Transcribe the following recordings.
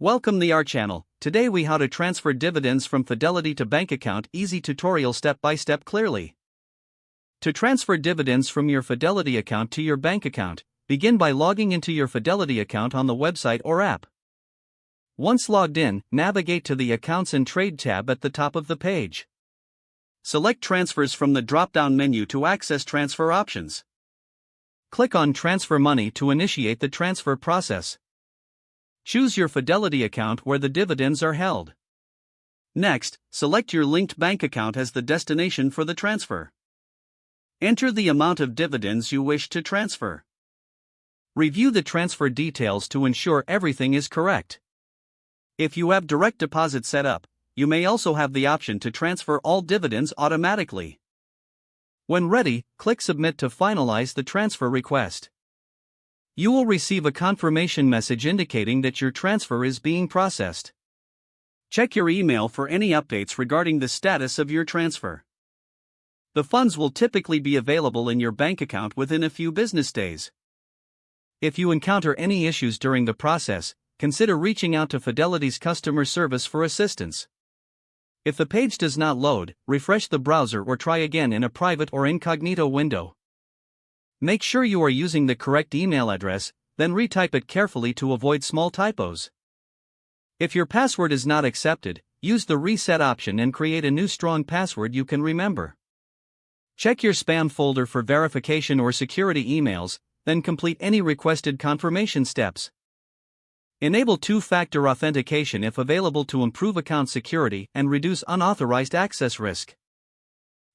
Welcome to our channel. Today we how to transfer dividends from Fidelity to bank account. Easy tutorial, step by step, clearly. To transfer dividends from your Fidelity account to your bank account, begin by logging into your Fidelity account on the website or app. Once logged in, navigate to the Accounts and Trade tab at the top of the page. Select Transfers from the drop-down menu to access transfer options. Click on Transfer Money to initiate the transfer process. Choose your Fidelity account where the dividends are held. Next, select your linked bank account as the destination for the transfer. Enter the amount of dividends you wish to transfer. Review the transfer details to ensure everything is correct. If you have direct deposit set up, you may also have the option to transfer all dividends automatically. When ready, click Submit to finalize the transfer request. You will receive a confirmation message indicating that your transfer is being processed. Check your email for any updates regarding the status of your transfer. The funds will typically be available in your bank account within a few business days. If you encounter any issues during the process, consider reaching out to Fidelity's customer service for assistance. If the page does not load, refresh the browser or try again in a private or incognito window. Make sure you are using the correct email address, then retype it carefully to avoid small typos. If your password is not accepted, use the reset option and create a new strong password you can remember. Check your spam folder for verification or security emails, then complete any requested confirmation steps. Enable two-factor authentication if available to improve account security and reduce unauthorized access risk.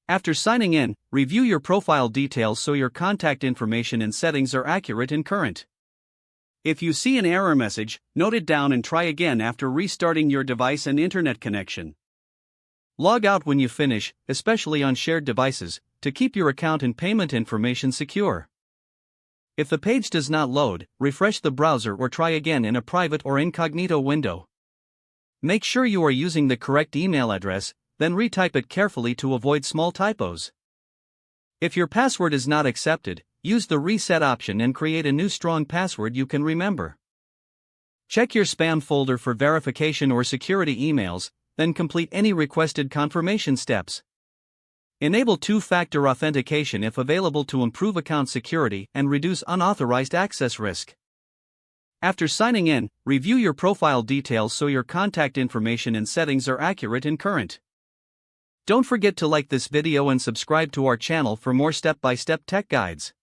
After signing in, review your profile details so your contact information and settings are accurate and current. If you see an error message, note it down and try again after restarting your device and internet connection. Log out when you finish, especially on shared devices, to keep your account and payment information secure. If the page does not load, refresh the browser or try again in a private or incognito window. Make sure you are using the correct email address, then retype it carefully to avoid small typos. If your password is not accepted, use the reset option and create a new strong password you can remember. Check your spam folder for verification or security emails, then complete any requested confirmation steps. Enable two-factor authentication if available to improve account security and reduce unauthorized access risk. After signing in, review your profile details so your contact information and settings are accurate and current. Don't forget to like this video and subscribe to our channel for more step-by-step tech guides.